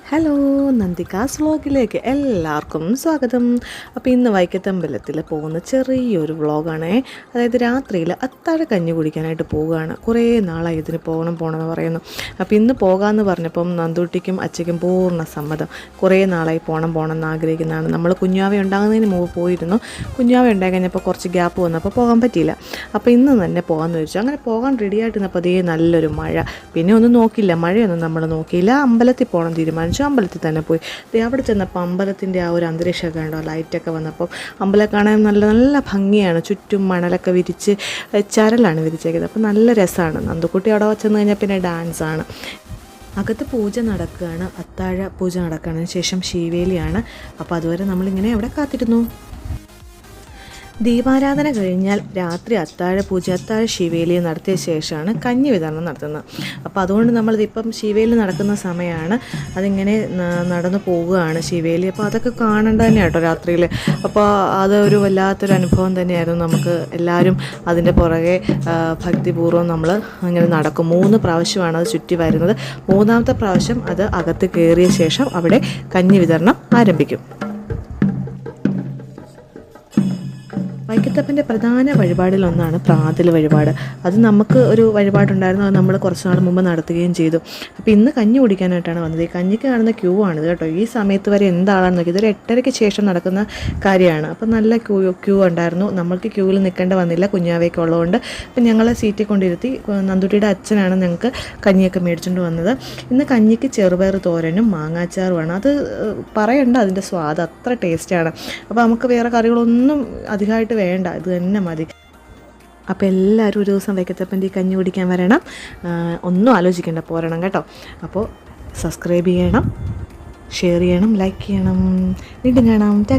Hello, നന്ദികാസ് വ്ളോഗിലേക്ക് എല്ലാവർക്കും സ്വാഗതം. അപ്പോൾ ഇന്ന് വൈക്കത്തമ്പലത്തിൽ പോകുന്ന ചെറിയൊരു വ്ളോഗാണേ. അതായത് രാത്രിയിൽ അത്താഴ കഞ്ഞി കുടിക്കാനായിട്ട് പോവുകയാണ്. കുറേ നാളായി ഇതിന് പോകണമെന്ന് പറയുന്നു. അപ്പോൾ ഇന്ന് പോകാമെന്ന് പറഞ്ഞപ്പം നന്ദൂട്ടിക്കും അച്ഛയ്ക്കും പൂർണ്ണ സമ്മതം. കുറേ നാളായി പോകണം എന്ന് ആഗ്രഹിക്കുന്നതാണ്. നമ്മൾ കുഞ്ഞാവ ഉണ്ടാകുന്നതിന് മുമ്പ് പോയിരുന്നു. കുഞ്ഞാവ ഉണ്ടായി കഴിഞ്ഞപ്പോൾ കുറച്ച് ഗ്യാപ്പ് വന്നപ്പോൾ പോകാൻ പറ്റിയില്ല. അപ്പോൾ ഇന്ന് തന്നെ പോകാമെന്ന് വെച്ചു. അങ്ങനെ പോകാൻ റെഡിയായിട്ടിരുന്നപ്പോൾ അതേ നല്ലൊരു മഴ. പിന്നെ ഒന്നും നോക്കിയില്ല, മഴയൊന്നും നമ്മൾ നോക്കിയില്ല. അമ്പലത്തിൽ പോകണം തീരുമാനിച്ചു. അമ്പലത്തിൽ തന്നെ പോയി. അവിടെ ചെന്നപ്പോൾ അമ്പലത്തിൻ്റെ ആ ഒരു അന്തരീക്ഷമൊക്കെ ഉണ്ടോ, ലൈറ്റൊക്കെ വന്നപ്പോൾ അമ്പലം കാണാൻ നല്ല നല്ല ഭംഗിയാണ്. ചുറ്റും മണലൊക്കെ വിരിച്ച് ചരലാണ് വിരിച്ചേക്കുന്നത്. അപ്പോൾ നല്ല രസമാണ്. നന്ദുക്കുട്ടി അവിടെ ചെന്ന് കഴിഞ്ഞാൽ പിന്നെ ഡാൻസാണ്. അകത്ത് പൂജ നടക്കുകയാണ്, അത്താഴ പൂജ നടക്കുകയാണ്. ശേഷം ശീവേലിയാണ്. അപ്പോൾ അതുവരെ നമ്മളിങ്ങനെ അവിടെ കാത്തിരുന്നു. ദീപാരാധന കഴിഞ്ഞാൽ രാത്രി അത്താഴ പൂജ, അത്താഴ ശിവേലി നടത്തിയ ശേഷമാണ് കഞ്ഞി വിതരണം നടത്തുന്നത്. അപ്പോൾ അതുകൊണ്ട് നമ്മളിതിപ്പം ശിവേലി നടക്കുന്ന സമയമാണ്. അതിങ്ങനെ നടന്നു പോവുകയാണ് ശിവേലി. അപ്പോൾ അതൊക്കെ കാണേണ്ട തന്നെയാണ് കേട്ടോ രാത്രിയിൽ. അപ്പോൾ അതൊരു വല്ലാത്തൊരു അനുഭവം തന്നെയായിരുന്നു. നമുക്ക് എല്ലാവരും അതിൻ്റെ പുറകെ ഭക്തിപൂർവ്വം നമ്മൾ ഇങ്ങനെ നടക്കും. 3 പ്രാവശ്യമാണ് അത് ചുറ്റി വരുന്നത്. 3ാമത്തെ പ്രാവശ്യം അത് അകത്ത് കയറിയ ശേഷം അവിടെ കഞ്ഞി വിതരണം ആരംഭിക്കും. വൈക്കത്തപ്പൻ്റെ പ്രധാന വഴിപാടിലൊന്നാണ് പ്രാതൽ വഴിപാട്. അത് നമുക്ക് ഒരു വഴിപാടുണ്ടായിരുന്നു. അത് നമ്മൾ കുറച്ച് നാൾ മുമ്പ് നടത്തുകയും ചെയ്തു. അപ്പോൾ ഇന്ന് കഞ്ഞി കുടിക്കാനായിട്ടാണ് വന്നത്. ഈ കഞ്ഞിക്ക് കാണുന്ന ക്യൂ ആണിത് കേട്ടോ. ഈ സമയത്ത് വരെ എന്താണെന്ന് നോക്കി. ഇതൊരു 8:30-ക്ക് ശേഷം നടക്കുന്ന കാര്യമാണ്. അപ്പോൾ നല്ല ക്യൂ ഉണ്ടായിരുന്നു. നമ്മൾക്ക് ക്യൂവിൽ നിൽക്കേണ്ട വന്നില്ല, കുഞ്ഞാവയൊക്കെ ഉള്ളതുകൊണ്ട്. അപ്പം ഞങ്ങളെ സീറ്റിൽ കൊണ്ടിരുത്തി. നന്ദുട്ടിയുടെ അച്ഛനാണ് ഞങ്ങൾക്ക് കഞ്ഞിയൊക്കെ മേടിച്ചുകൊണ്ട് വന്നത്. ഇന്ന് കഞ്ഞിക്ക് ചെറുപയർ തോരനും മാങ്ങാച്ചാറുമാണ്. അത് പറയണ്ട, അതിൻ്റെ സ്വാദ് അത്ര ടേസ്റ്റാണ്. അപ്പോൾ നമുക്ക് വേറെ കറികളൊന്നും അധികമായിട്ട് വേണ്ട, ഇത് തന്നെ മതി. അപ്പോൾ എല്ലാവരും ഒരു ദിവസം വൈക്കത്തപ്പൻ്റെ കഞ്ഞി കുടിക്കാൻ വരണം. ഒന്നും ആലോചിക്കേണ്ട, പോരണം കേട്ടോ. അപ്പോൾ സബ്സ്ക്രൈബ് ചെയ്യണം, ഷെയർ ചെയ്യണം, ലൈക്ക് ചെയ്യണം. വീണ്ടും കാണാം.